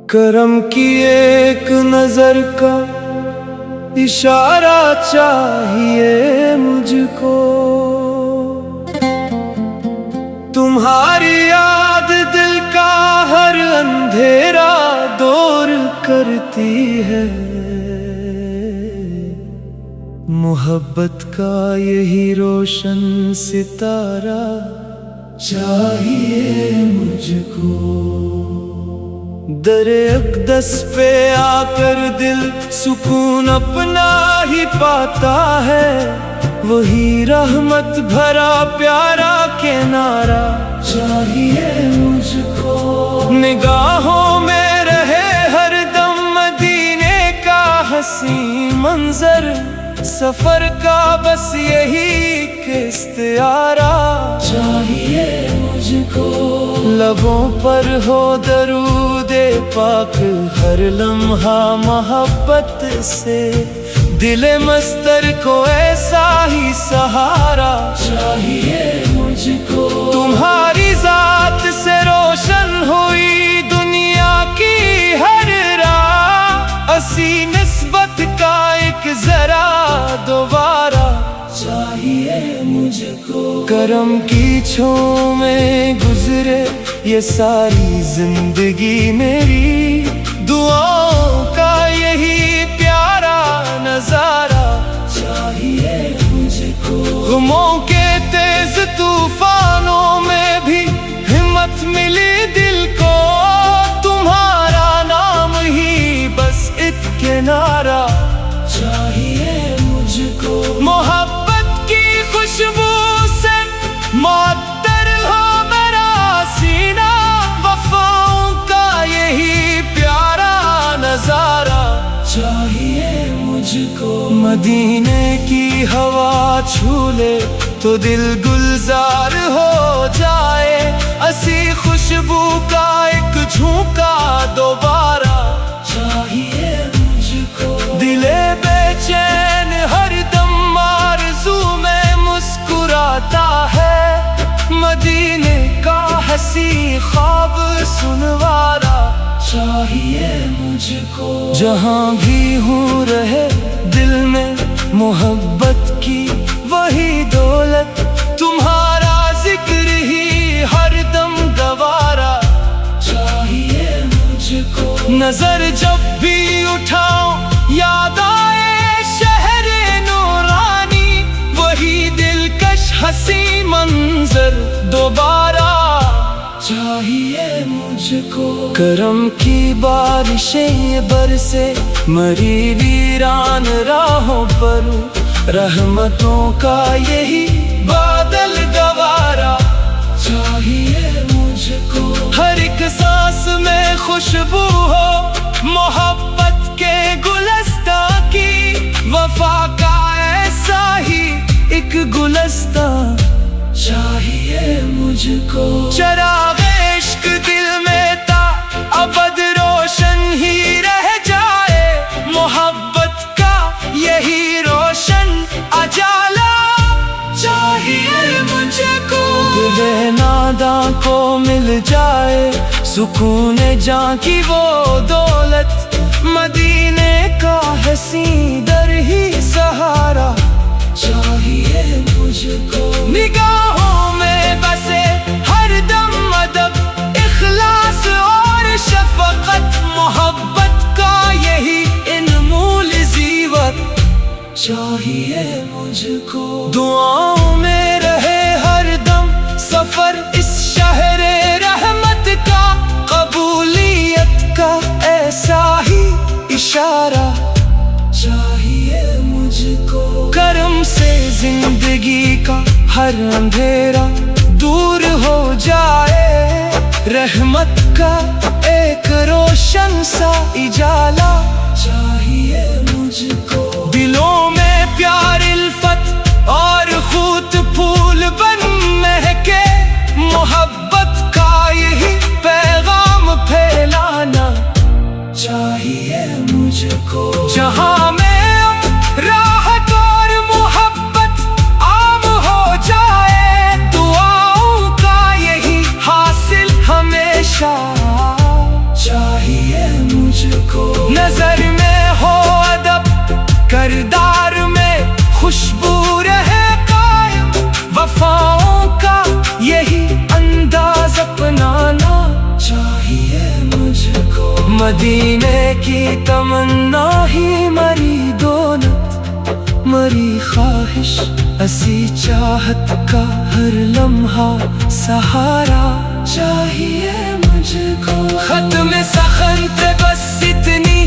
کرم کی ایک نظر کا اشارہ چاہیے مجھ کو، تمہاری یاد دل کا ہر اندھیرا دور کرتی ہے، محبت کا یہی روشن ستارہ چاہیے مجھ کو۔ در اقدس پہ آ کر دل سکون اپنا ہی پاتا ہے، وہی رحمت بھرا پیارا کنارہ چاہیے مجھ کو۔ نگاہوں میں رہے ہر دم مدینے کا حسین منظر، سفر کا بس یہی کہ استعارہ چاہیے مجھ کو۔ لبوں پر ہو درود پاک ہر لمحہ محبت سے، دل مستر کو ایسا ہی سہارا چاہیے مجھ کو۔ تمہاری ذات سے روشن ہوئی دنیا کی ہر راہ، اسی نسبت کا ایک ذرا دوبارہ چاہیے مجھ کو۔ کرم کی چھاؤں میں گزرے یہ ساری زندگی میری، دعاؤں کا یہی پیارا نظارہ چاہیے مجھ کو۔ غموں کے تیز طوفانوں میں بھی ہمت ملی دل کو، تمہارا نام ہی بس ایک کنارہ چاہیے مجھ کو۔ محبت کی خوشبو سے معطر ہو میرا سینہ، وفاؤں کا یہی پیارا نظارہ چاہیے مجھ کو۔ مدینے کی ہوا چھو لے تو دل گلزار ہو جائے، اسی خوشبو کا ایک جھونکا دوبارہ چاہیے مجھ کو۔ دل بے چین ہر دم آرزو میں مسکراتا ہے، مدینے کا حسین خواب سنوارا چاہیے مجھ کو۔ جہاں بھی ہوں رہے دل میں محبت کی وہی دولت، تمہارا ذکر ہی ہر دم گوارا چاہیے مجھ کو۔ نظر جب بھی اٹھاؤں یاد آئے شہر نورانی، وہی دلکش حسین منظر دوبارہ چاہیے مجھ کو۔ کرم کی بارشیں برسے مری ویران راہوں پر، رحمتوں کا یہی بادل گوارا چاہیے مجھ کو۔ ہر ایک سانس میں خوشبو ہو محبت کے گلستان کی، وفا کا ایسا ہی ایک گلستان چاہیے مجھ کو۔ چراغ عشق دل میں تا ابد روشن ہی رہ جائے، محبت کا یہی روشن اجالا چاہیے مجھ کو۔ دل ناداں کو مل جائے سکون جاں کی وہ دولت، مدینے کا حسین در ہی سہارا چاہیے مجھ کو۔ نگاہوں میں بسے ہر دم ادب، اخلاص اور شفقت، محبت کا یہی انمول زیور چاہیے مجھ کو۔ دعاؤں میں رہے ہر دم سفر اس شہر رحمت کا، قبولیت کا ایسا ہی اشارہ چاہیے مجھ کو۔ کرم سے زندگی کا ہر اندھیرا دور ہو جائے، رحمت کا ایک روشن سا اجالا چاہیے مجھ کو۔ دلوں میں پیار الفت اور خود پھول بن مہکے، محبت کا یہی پیغام پھیلانا چاہیے مجھ کو۔ جہاں میں مدینے کی تمنا ہی مری دولت مری خواہش اسی چاہت کا ہر لمحہ سہارا چاہیے مجھ کو ختم سخن پہ بس اتنی